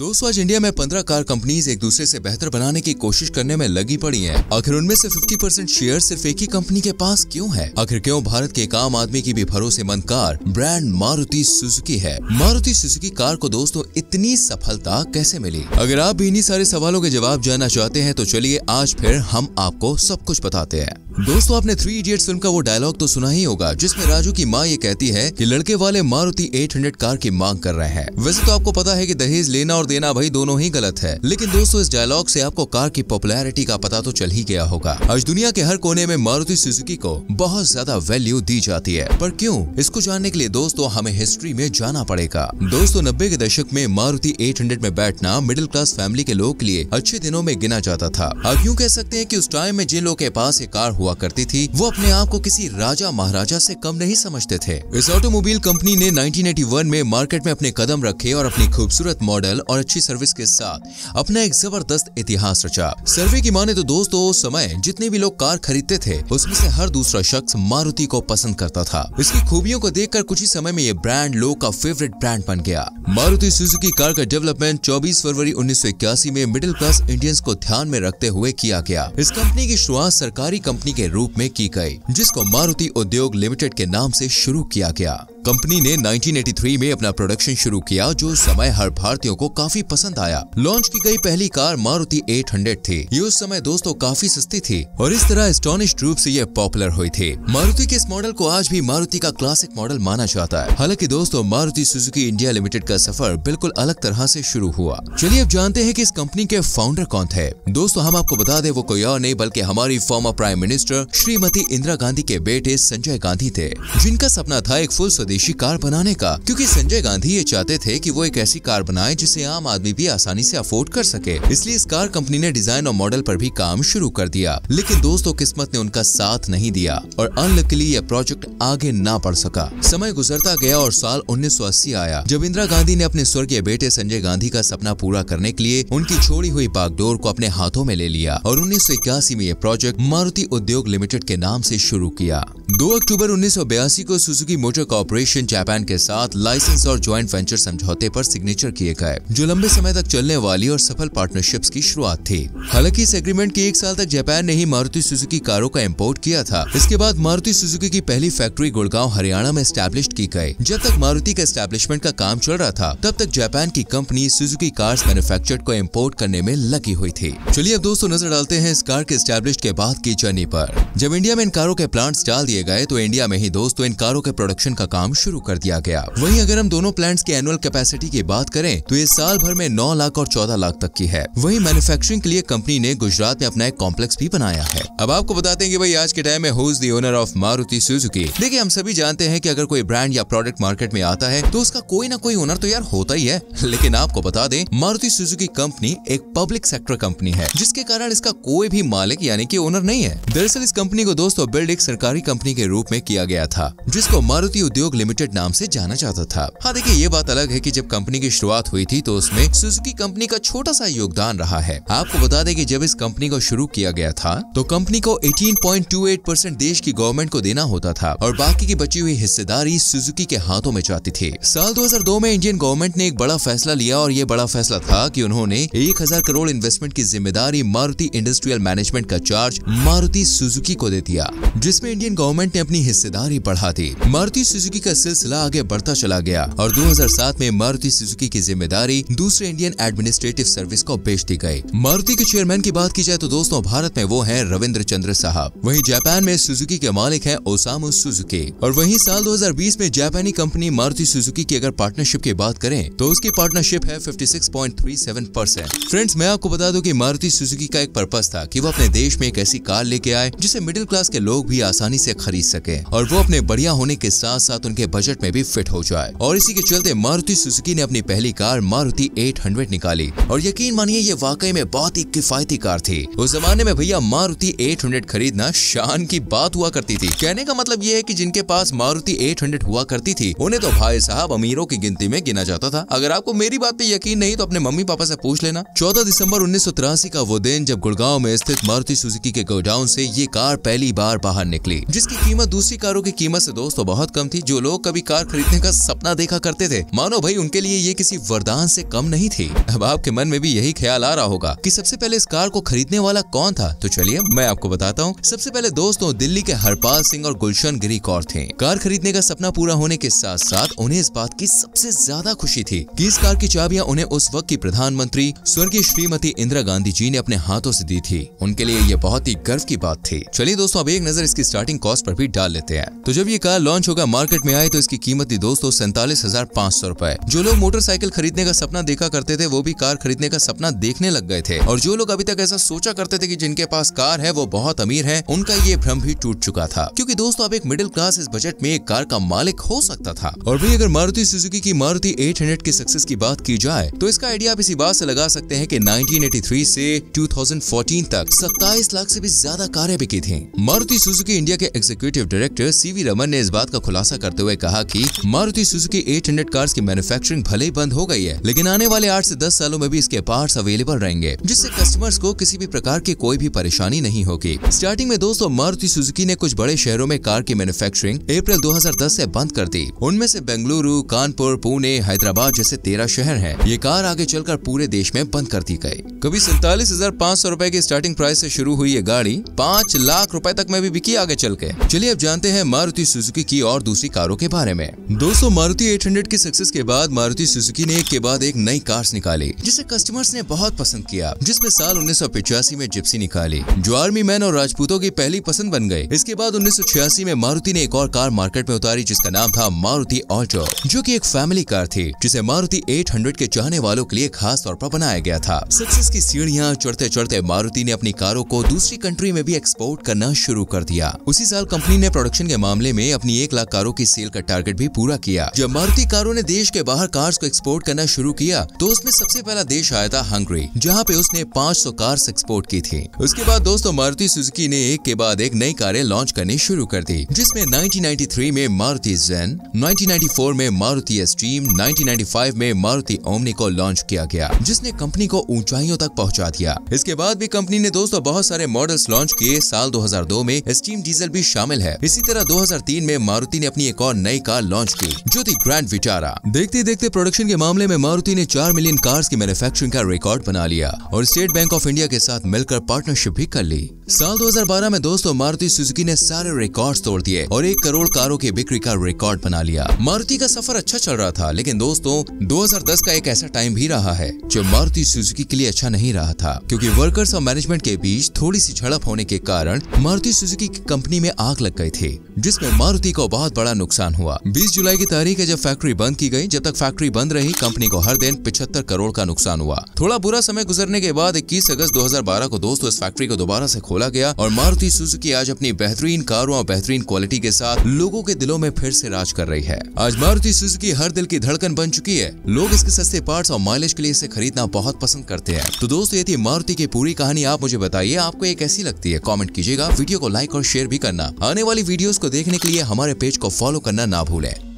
दोस्तों आज इंडिया में 15 कार कंपनीज एक दूसरे से बेहतर बनाने की कोशिश करने में लगी पड़ी हैं। आखिर उनमें से 50% शेयर सिर्फ एक ही कंपनी के पास क्यों है? आखिर क्यों भारत के एक आम आदमी की भी भरोसेमंद कार ब्रांड मारुति सुजुकी है? मारुति सुजुकी कार को दोस्तों इतनी सफलता कैसे मिली? अगर आप भी इन्हीं सारे सवालों के जवाब जानना चाहते हैं तो चलिए आज फिर हम आपको सब कुछ बताते हैं। दोस्तों आपने 3 इडियट्स फिल्म का वो डायलॉग तो सुना ही होगा जिसमें राजू की माँ ये कहती है कि लड़के वाले मारुति 800 कार की मांग कर रहे हैं। वैसे तो आपको पता है कि दहेज लेना और देना भाई दोनों ही गलत है, लेकिन दोस्तों इस डायलॉग से आपको कार की पॉपुलैरिटी का पता तो चल ही गया होगा। आज दुनिया के हर कोने में मारुति सुजुकी को बहुत ज्यादा वैल्यू दी जाती है, पर क्यों? इसको जानने के लिए दोस्तों हमें हिस्ट्री में जाना पड़ेगा। दोस्तों 90 के दशक में मारुति 800 में बैठना मिडिल क्लास फैमिली के लोगों के लिए अच्छे दिनों में गिना जाता था। आप यूँ कह सकते हैं कि उस टाइम में जिन लोगों के पास ये कार हुआ करती थी वो अपने आप को किसी राजा महाराजा से कम नहीं समझते थे। इस ऑटोमोबाइल कंपनी ने 1981 में मार्केट में अपने कदम रखे और अपनी खूबसूरत मॉडल और अच्छी सर्विस के साथ अपना एक जबरदस्त इतिहास रचा। सर्वे की माने तो दोस्तों उस समय जितने भी लोग कार खरीदते थे उसमें से हर दूसरा शख्स मारुति को पसंद करता था। इसकी खूबियों को देखकर कुछ ही समय में ये ब्रांड लोग का फेवरेट ब्रांड बन गया। मारुति सुजुकी कार का डेवलपमेंट 24 फरवरी 1981 में मिडिल क्लास इंडियंस को ध्यान में रखते हुए किया गया। इस कंपनी की शुरुआत सरकारी कंपनी के रूप में की गई जिसको मारुति उद्योग लिमिटेड के नाम से शुरू किया गया। कंपनी ने 1983 में अपना प्रोडक्शन शुरू किया जो उस समय हर भारतीयों को काफी पसंद आया। लॉन्च की गई पहली कार मारुति 800 थी। ये उस समय दोस्तों काफी सस्ती थी और इस तरह एस्टोनिश्ड रूप से ये पॉपुलर हुई थी। मारुति के इस मॉडल को आज भी मारुति का क्लासिक मॉडल माना जाता है। हालांकि दोस्तों मारुति सुजुकी इंडिया लिमिटेड का सफर बिल्कुल अलग तरह से शुरू हुआ। चलिए अब जानते हैं कि इस कंपनी के फाउंडर कौन थे। दोस्तों हम आपको बता दें वो कोई और नहीं बल्कि हमारी former prime minister Shrimati Indira Gandhi के बेटे संजय गांधी थे, जिनका सपना था एक फुल स्वदेशी कार बनाने का, क्योंकि संजय गांधी ये चाहते थे कि वो एक ऐसी कार बनाए जिसे आम आदमी भी आसानी से अफोर्ड कर सके। इसलिए इस कार कंपनी ने डिजाइन और मॉडल पर भी काम शुरू कर दिया। लेकिन दोस्तों किस्मत ने उनका साथ नहीं दिया और अनलकीली यह प्रोजेक्ट आगे ना बढ़ सका। समय गुजरता गया और साल 1980 आया जब इंदिरा गांधी ने अपने स्वर्गीय बेटे संजय गांधी का सपना पूरा करने के लिए उनकी छोड़ी हुई बागडोर को अपने हाथों में ले लिया और 1981 में यह प्रोजेक्ट मारुति उद्योग लिमिटेड के नाम से शुरू किया। 2 अक्टूबर 1982 को सुजुकी मोटर कॉर्पोरेशन जापान के साथ लाइसेंस और ज्वाइंट वेंचर समझौते पर सिग्नेचर किए गए, जो लंबे समय तक चलने वाली और सफल पार्टनरशिप्स की शुरुआत थी। हालांकि इस एग्रीमेंट के 1 साल तक जापान ने ही मारुति सुजुकी कारों का इंपोर्ट किया था। इसके बाद मारुति सुजुकी की पहली फैक्ट्री गुड़गांव हरियाणा में एस्टैब्लिश की गई। जब तक मारुति का एस्टैब्लिशमेंट का काम चल रहा था तब तक जापान की कंपनी सुजुकी कार्स मैन्युफैक्चर्ड को इंपोर्ट करने में लगी हुई थी। चलिए अब दोस्तों नजर डालते हैं इस कार के एस्टैब्लिश के बाद की जर्नी पर। जब इंडिया में इन कारों के प्लांट्स डाल दिए गए तो इंडिया में ही दोस्तों इन कारों के प्रोडक्शन का काम शुरू कर दिया गया। वहीं अगर हम दोनों प्लांट्स की एनुअल कैपेसिटी की बात करें तो ये साल भर में 9 लाख और 14 लाख तक की है। वहीं मैन्युफैक्चरिंग के लिए कंपनी ने गुजरात में अपना एक कॉम्प्लेक्स भी बनाया है। अब आपको बताते हैं कि भाई आज के टाइम में who is the owner of Maruti Suzuki. देखिए हम सभी जानते हैं कि अगर कोई ब्रांड या प्रोडक्ट मार्केट में आता है तो उसका कोई ना कोई ओनर तो यार होता ही है। लेकिन आपको बता दें मारुति सुजुकी कंपनी एक पब्लिक सेक्टर कंपनी है, जिसके कारण इसका कोई भी मालिक यानी कि ओनर नहीं है। दरअसल इस कंपनी को दोस्तों बिल्ड एक सरकारी कंपनी के रूप में किया गया था जिसको मारुति उद्योग लिमिटेड नाम से जाना जाता था। हाँ देखिए ये बात अलग है कि जब कंपनी की शुरुआत हुई थी तो उसमें सुजुकी कंपनी का छोटा सा योगदान रहा है। आपको बता दें कि जब इस कंपनी को शुरू किया गया था तो कंपनी को 18.28% देश की गवर्नमेंट को देना होता था और बाकी की बची हुई हिस्सेदारी सुजुकी के हाथों में जाती थी। साल 2002 में इंडियन गवर्नमेंट ने एक बड़ा फैसला लिया और ये बड़ा फैसला था कि उन्होंने 1000 करोड़ इन्वेस्टमेंट की जिम्मेदारी मारुति इंडस्ट्रियल मैनेजमेंट का चार्ज मारुति सुजुकी को दे दिया, जिसमें इंडियन गवर्नमेंट ने अपनी हिस्सेदारी बढ़ा दी। मारुति सुजुकी का सिलसिला आगे बढ़ता चला गया और 2007 में मारुति सुजुकी की जिम्मेदारी दूसरे इंडियन एडमिनिस्ट्रेटिव सर्विस को बेच दी गई। मारुति के चेयरमैन की बात की जाए तो दोस्तों भारत में वो हैं रविंद्र चंद्र साहब। वहीं जापान में सुजुकी के मालिक हैं ओसामू सुजुकी। और वहीं साल 2020 में जापानी कंपनी मारुति सुजुकी की अगर पार्टनरशिप की बात करें तो उसकी पार्टनरशिप है 56.37%। फ्रेंड्स मैं आपको बता दूं कि मारुति सुजुकी का एक पर्पस था कि वो अपने देश में एक ऐसी कार लेके आए जिसे मिडिल क्लास के लोग भी आसानी से खरीद सके और वो अपने बढ़िया होने के साथ साथ उनके बजट में भी फिट हो जाए। और इसी के चलते मारुति सुजुकी ने अपनी पहली कार मारुति 800 निकाली और यकीन मानिए ये वाकई में बहुत ही किफायती कार थी। उस जमाने में भैया मारुति 800 खरीदना शान की बात हुआ करती थी। कहने का मतलब ये है कि जिनके पास मारुति 800 हुआ करती थी उन्हें तो भाई साहब अमीरों की गिनती में गिना जाता था। अगर आपको मेरी बात पे यकीन नहीं तो अपने मम्मी पापा से पूछ लेना। 14 दिसंबर 1983 का वो दिन जब गुड़गांव में स्थित मारुति सुजुकी के गोडाउन से ये कार पहली बार बाहर निकली, जिसकी कीमत दूसरी कारों की कीमत से दोस्तों बहुत कम थी। जो लोग कभी कार खरीदने का सपना देखा करते थे, मानो भाई उनके लिए ये किसी वरदान से कम नहीं थी। अब आपके मन में भी यही ख्याल आ रहा होगा कि सबसे पहले इस कार को खरीदने वाला कौन था, तो चलिए मैं आपको बताता हूँ। सबसे पहले दोस्तों दिल्ली के हरपाल सिंह और गुलशन गिरी कौर थे। कार खरीदने का सपना पूरा होने के साथ साथ उन्हें इस बात की सबसे ज्यादा खुशी थी कि इस कार की चाबियां उन्हें उस वक्त की प्रधानमंत्री स्वर्गीय श्रीमती इंदिरा गांधी जी ने अपने हाथों से दी थी। उनके लिए ये बहुत ही गर्व की बात थी। चलिए दोस्तों अब एक नजर इसकी स्टार्टिंग कॉस्ट पर भी डाल लेते हैं। तो जब ये कार लॉन्च होकर मार्केट में आई तो इसकी कीमत थी दोस्तों 47,500 रुपए। जो लोग मोटरसाइकिल खरीदने का सपना देखा करते थे वो भी कार खरीदने का सपना देखने लग गए थे, और जो लोग अभी तक ऐसा सोचा करते थे कि जिनके पास कार है वो बहुत अमीर है, उनका ये भ्रम भी टूट चुका था। क्योंकि दोस्तों अब एक मिडिल क्लास इस बजट में एक कार का मालिक हो सकता था। और भी अगर मारुति सुजुकी की मारुति 800 की सक्सेस की बात की जाए तो इसका आइडिया आप इसी बात से लगा सकते हैं कि 1983 से 2014 तक 27 लाख से भी ज्यादा कारें बिकी थी। मारुति सुजुकी इंडिया के एग्जीक्यूटिव डायरेक्टर सीवी रमन ने इस बात का खुलासा करते हुए कहा कि मारुति सुजुकी 800 कार्स की मैन्युफैक्चरिंग भले ही बंद हो गई है, लेकिन आने वाले 8 से 10 सालों में भी इसके पार्ट्स अवेलेबल रहेंगे, जिससे कस्टमर्स को किसी भी प्रकार की कोई भी परेशानी नहीं होगी। स्टार्टिंग में दोस्तों मारुति सुजुकी ने कुछ बड़े शहरों में कार की मैन्युफैक्चरिंग अप्रैल 2010 से बंद कर दी। उनमें से बेंगलुरु, कानपुर, पुणे, हैदराबाद जैसे 13 शहर हैं। ये कार आगे चलकर पूरे देश में बंद कर दी गई। कभी 47,500 रुपए की स्टार्टिंग प्राइस से शुरू हुई ये गाड़ी 5 लाख रुपए तक में भी बिकी आगे चल के। चलिए अब जानते हैं मारुति सुजुकी की और दूसरी कारों के बारे में। दोस्तों मारुति 800 की सक्सेस के बाद मारुति सुजुकी ने एक के बाद एक नई कार्स निकाली जिसे कस्टमर्स ने बहुत पसंद किया, जिसमें साल 1985 में जिप्सी निकाली जो आर्मी मैन और राजपूतों की पहली पसंद बन गई। इसके बाद 1986 में मारुति ने एक और कार मार्केट में उतारी जिसका नाम था मारुति ऑल्टो, जो कि एक फैमिली कार थी जिसे मारुति 800 के चाहने वालों के लिए खास तौर पर बनाया गया था। सक्सेस की सीढ़ियां चढ़ते चढ़ते मारुति ने अपनी कारों को दूसरी कंट्री में भी एक्सपोर्ट करना शुरू कर दिया। उसी साल कंपनी ने प्रोडक्शन के मामले में अपनी 1 लाख कारों की सेल का टारगेट भी पूरा किया। जब मारुति कारों ने देश के बाहर कार्स को एक्सपोर्ट करना शुरू किया तो उसमें सबसे पहला देश आया था हंगरी, जहाँ पे उसने 500 कार्स एक्सपोर्ट की थी। उसके बाद दोस्तों मारुति सुजुकी ने एक के बाद एक नई कारें लॉन्च करनी शुरू कर दी, जिसमें 1993 में मारुति ज़ेन, 1994 में मारुति एस्ट्रीम, 1995 में मारुति ओमनी को लॉन्च किया गया, जिसने कंपनी को ऊंचाइयों तक पहुंचा दिया। इसके बाद भी कंपनी ने दोस्तों बहुत सारे मॉडल्स लॉन्च किए। साल 2002 में एस्ट्रीम डीजल भी शामिल है। इसी तरह 2003 में मारुति ने अपनी एक और नई कार लॉन्च की जो थी ग्रैंड विटारा। देखते देखते प्रोडक्शन के मामले में मारुति ने 4 मिलियन कार्स की मैन्युफैक्चरिंग का रिकॉर्ड बना लिया और स्टेट बैंक ऑफ इंडिया के साथ मिलकर पार्टनरशिप भी कर ली। साल 2012 में दोस्तों मारुति सुजुकी ने सारे रिकॉर्ड्स तोड़ दिए और 1 करोड़ कारों की बिक्री का रिकॉर्ड बना लिया। मारुति का सफर अच्छा चल रहा था, लेकिन दोस्तों 2010 का एक ऐसा टाइम भी रहा है जो मारुति सुजुकी के लिए अच्छा नहीं रहा था, क्योंकि वर्कर्स और मैनेजमेंट के बीच थोड़ी सी झड़प होने के कारण मारुति सुजुकी की कंपनी में आग लग गई थी, जिसमें मारुति को बहुत बड़ा नुकसान हुआ। 20 जुलाई की तारीख है जब फैक्ट्री बंद की गई। जब तक फैक्ट्री बंद रही कंपनी को हर दिन 75 करोड़ का नुकसान हुआ। थोड़ा बुरा समय गुजरने के बाद 21 अगस्त 2012 को दोस्तों इस फैक्ट्री को दोबारा से खोला गया और मारुति सुजुकी आज अपनी बेहतरीन कारों और बेहतरीन क्वालिटी के साथ लोगों के दिलों में फिर से राज कर रही है। आज मारुति सुजुकी हर दिल की धड़कन बन चुकी है। लोग इसके सस्ते पार्ट्स और माइलेज के लिए इसे खरीदना बहुत पसंद करते हैं। तो दोस्तों ये थी मारुति की पूरी कहानी। आप मुझे बताइए आपको ये कैसी लगती है, कमेंट कीजिएगा। वीडियो को लाइक और शेयर भी करना। आने वाली वीडियोस को देखने के लिए हमारे पेज को फॉलो करना ना भूलें।